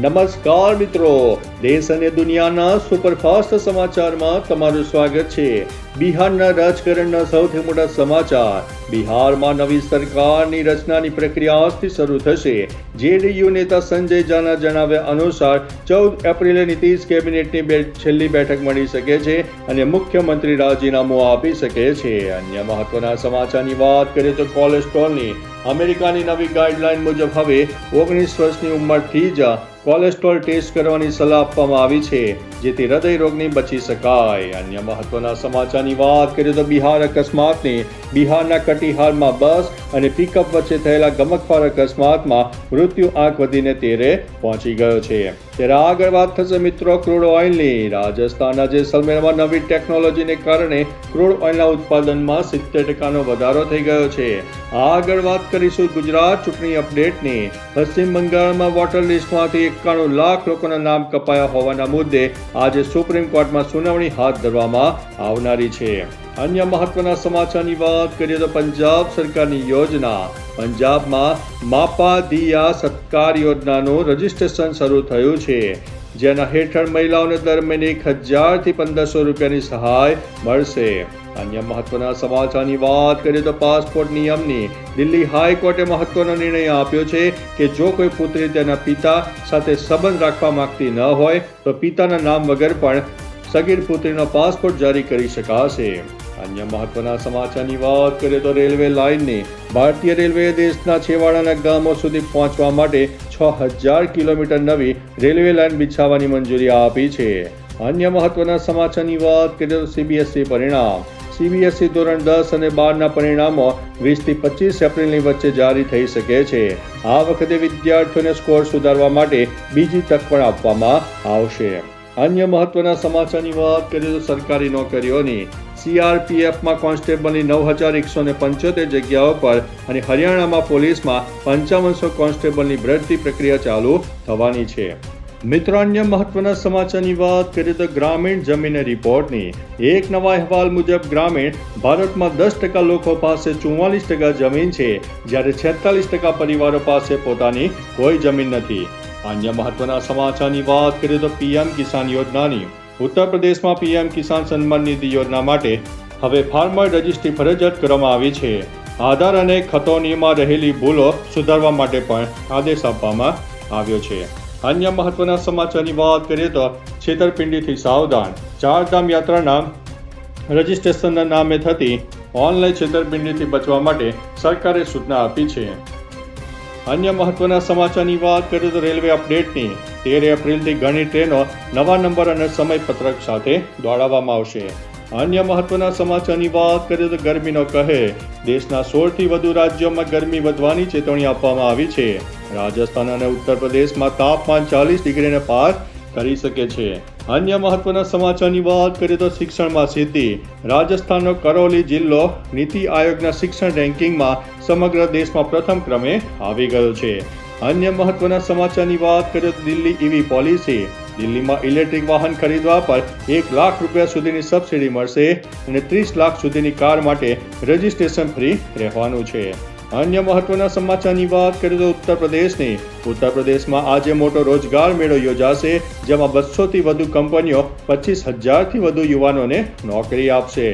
નમસ્કાર મિત્રો, દેશ અને દુનિયાના સુપરફાસ્ટ સમાચારમાં તમારું સ્વાગત છે। બિહારના રાજકારણના સૌથી મોટા સમાચાર। બિહારમાં નવી સરકારની રચનાની પ્રક્રિયા આજથી શરૂ થશે। જેડીયુ નેતા સંજય ઝાના જણાવ્યા અનુસાર 14 એપ્રિલે નીતિશ કેબિનેટની છેલ્લી બેઠક મળી શકે છે અને મુખ્યમંત્રી રાજીનામું આપી શકે છે। અન્ય મહત્વના સમાચારની વાત કરીએ તો કોલેસ્ટ્રોલની અમેરિકાની નવી ગાઈડલાઈન મુજબ હવે 19 વર્ષની ઉંમરથી જ કોલેસ્ટ્રોલ ટેસ્ટ કરવાની સલાહ આપવામાં આવી છે, જેથી હૃદય રોગની બચી શકાય। અન્ય મહત્વના સમાચારની વાત કરીએ તો બિહાર અકસ્માતની બિહારના કટિહારમાં બસ અને પિકઅપ વચ્ચે થયેલા ગમખ્વાર અકસ્માતમાં મૃત્યુ આંક વધીને 13 પહોંચી ગયો છે। ત્યારે આગળ વાત થશે મિત્રો ક્રૂડ ઓઇલની। રાજસ્થાનના જેસલમેરમાં નવી ટેકનોલોજીને કારણે ક્રૂડ ઓઇલના ઉત્પાદનમાં 70% વધારો થઈ ગયો છે। આગળ વાત કરીશું ગુજરાત ચૂંટણી અપડેટની। પશ્ચિમ બંગાળમાં વોટર લિસ્ટમાંથી 91 લાખ લોકોના નામ કપાયા હોવાના મુદ્દે આજે સુપ્રીમ કોર્ટમાં સુનાવણી હાથ ધરવામાં આવનારી છે। અન્ય મહત્વના સમાચારની વાત કરીએ તો પંજાબ સરકારની યોજના। પંજાબમાં માપા દિયા સત્કાર યોજનાનું રજીસ્ટ્રેશન શરૂ થયું છે, જેના હેઠળ મહિલાઓને દર મહિને 1000 થી 1500 રૂપિયાની સહાય મળશે। અન્ય મહત્વના સમાચારની વાત કરીએ તો પાસપોર્ટ નિયમની દિલ્હી હાઈકોર્ટે મહત્વનો નિર્ણય આપ્યો છે કે જો કોઈ પુત્રી તેના પિતા સાથે સંબંધ રાખવા માંગતી ન હોય તો પિતાના નામ વગર પણ સગીર પુત્રીનો પાસપોર્ટ જારી કરી શકાશે। અન્ય મહત્વના સમાચારની વાત કરીએ તો રેલવે લાઇનની ભારતીય રેલવેએ દેશના છેવાડાના ગામો સુધી પહોંચવા માટે 6000 કિલોમીટર નવી રેલવે લાઇન બિછાવવાની મંજૂરી આપી છે। અન્ય મહત્વના સમાચારની વાત કરીએ તો સીબીએસઈ પરિણામ। સીબીએસઈ ધોરણ 10 અને 12ના પરિણામો 20 થી 25 એપ્રિલની વચ્ચે જારી થઈ શકે છે। આ વખતે વિદ્યાર્થીઓને સ્કોર સુધારવા માટે બીજી તક પણ આપવામાં આવશે। અન્ય મહત્વના સમાચારની વાત કરીએ તો સરકારી નોકરીઓની સીઆરપીએફમાં કોન્સ્ટેબલની 9175 જગ્યાઓ પર અને હરિયાણામાં પોલીસમાં 5500 કોન્સ્ટેબલની ભરતી પ્રક્રિયા ચાલુ થવાની છે। મિત્રો અન્ય મહત્વના સમાચારની વાત કરીએ તો ગ્રામીણ જમીન રિપોર્ટની એક નવા અહેવાલ મુજબ ગ્રામીણ ભારતમાં 10% લોકો પાસે 44% જમીન છે, જ્યારે 46% પરિવારો પાસે પોતાની કોઈ જમીન નથી। અન્ય મહત્વના સમાચારની વાત કરીએ તો પીએમ કિસાન યોજનાની ઉત્તર પ્રદેશમાં પીએમ કિસાન સન્માન નિધિ યોજના માટે હવે ફાર્મર રજિસ્ટ્રી ફરજિયાત કરવામાં આવી છે। આધાર અને ખતોનીમાં રહેલી ભૂલો સુધારવા માટે પણ આદેશ આપવામાં આવ્યો છે। અન્ય મહત્વના સમાચારની વાત કરીએ તો છેતરપિંડીથી સાવધાન। ચારધામ યાત્રાના રજિસ્ટ્રેશનના નામે થતી ઓનલાઈન છેતરપિંડીથી બચવા માટે સરકારે સૂચના આપી છે। અન્ય મહત્વના સમાચારની વાત કરીએ તો રેલવે અપડેટની 13 એપ્રિલથી ઘણી ટ્રેનો નવા નંબર અને સમયપત્રક સાથે દોડાવવામાં આવશે। અન્ય મહત્વના સમાચારની વાત કરીએ તો ગરમીનો કહેર। દેશના 16 થી વધુ રાજ્યોમાં ગરમી વધવાની ચેતવણી આપવામાં આવી છે। રાજસ્થાન અને ઉત્તર પ્રદેશમાં તાપમાન 40 ડિગ્રીને પાર કરી શકે છે। અન્ય મહત્વના સમાચારની વાત કરીએ તો શિક્ષણમાં સિદ્ધિ। રાજસ્થાનનો કરૌલી જિલ્લો નીતિ આયોગના શિક્ષણ રેન્કિંગમાં સમગ્ર દેશમાં પ્રથમ ક્રમે આવી ગયો છે। અન્ય મહત્વના સમાચારની વાત કરીએ તો દિલ્હી ઈવી પોલિસી। દિલ્હીમાં ઇલેક્ટ્રિક વાહન ખરીદવા પર 1 લાખ રૂપિયા સુધીની સબસિડી મળશે અને 30 લાખ સુધીની કાર માટે રજિસ્ટ્રેશન ફ્રી રહેવાનું છે। અન્ય મહત્વના સમાચારની વાત કરીએ તો ઉત્તર પ્રદેશની ઉત્તર પ્રદેશમાં આજે મોટો રોજગાર મેળો યોજાશે, જેમાં 200 થી વધુ કંપનીઓ 25,000 થી વધુ યુવાનોને નોકરી આપશે।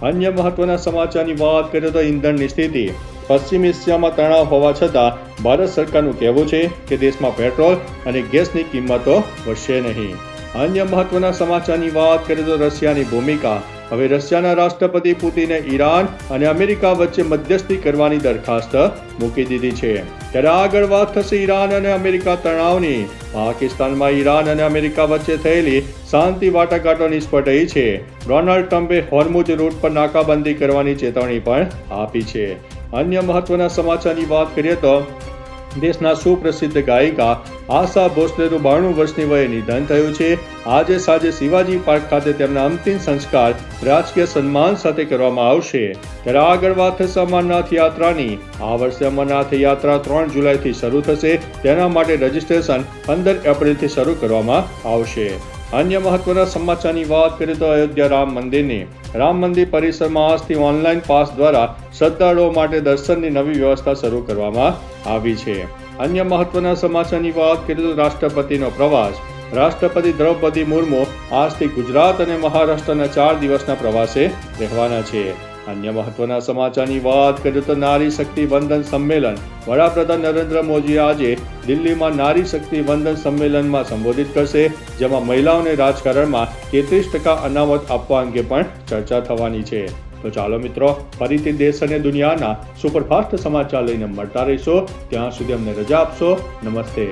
અન્ય મહત્વના સમાચારની વાત કરીએ તો ઈંધણની સ્થિતિ। પશ્ચિમ એશિયામાં તણાવ હોવા છતાં ભારત સરકારનું કહેવું છે કે દેશમાં પેટ્રોલ અને ગેસની કિંમતો વધશે નહીં। અન્ય મહત્વના સમાચારની વાત કરીએ તો રશિયાની ભૂમિકા। હવે રશિયાના રાષ્ટ્રપતિ પુતિને ઈરાન અને અમેરિકા વચ્ચે મધ્યસ્થી કરવાની દરખાસ્ત મૂકી દીધી છે। ત્યારે આગળ વાત થશે ઈરાન અને અમેરિકા તણાવની। પાકિસ્તાનમાં ઈરાન અને અમેરિકા વચ્ચે થયેલી શાંતિ વાટાઘાટો નિષ્ફળ રહી છે। ડોનાલ્ડ ટ્રમ્પે હોર્મુઝ રૂટ પર નાકાબંધી કરવાની ચેતવણી પણ આપી છે। અન્ય મહત્વના સમાચારની વાત કરીએ તો દેશના સુપ્રસિદ્ધ ગાયિકા આશા ભોસલેનું 92 વર્ષની વયે નિધન થયું છે। આજે સાંજે શિવાજી પાર્ક ખાતે તેમના અંતિમ સંસ્કાર રાજકીય સન્માન સાથે કરવામાં આવશે। ત્યારે આગળ વાત થશે અમરનાથ યાત્રાની। આ વર્ષે અમરનાથ યાત્રા 3 જુલાઈથી શરૂ થશે। તેના માટે રજીસ્ટ્રેશન 15 એપ્રિલથી શરૂ કરવામાં આવશે। અન્ય મહત્વના સમાચારની વાત કરીએ તો અયોધ્યા રામ મંદિરની રામ મંદિર પરિસરમાં આજથી ઓનલાઈન પાસ દ્વારા શ્રદ્ધાળુઓ માટે દર્શનની નવી વ્યવસ્થા શરૂ કરવામાં આવી છે। અન્ય મહત્વના સમાચારની વાત કરીએ તો રાષ્ટ્રપતિનો પ્રવાસ. રાષ્ટ્રપતિ દ્રૌપદી મુર્મુ આજથી ગુજરાત અને મહારાષ્ટ્રના 4 દિવસના પ્રવાસે રહેવાના છે. અન્ય મહત્વના સમાચારની વાત કરીએ તો નારી શક્તિ વંદન સંમેલન. વડાપ્રધાન નરેન્દ્ર મોદી આજે દિલ્હીમાં નારી શક્તિ વંદન સંમેલનમાં સંબોધિત કરશે, જેમાં મહિલાઓને રાજકારણમાં 33% અનામત આપવા અંગે પણ ચર્ચા થવાની છે. તો ચાલો મિત્રો, ફરીથી દેશ અને દુનિયાના સુપરફાસ્ટ સમાચાર લઈને મળતા રહીશો. ત્યાં સુધી અમને રજા આપશો. નમસ્તે.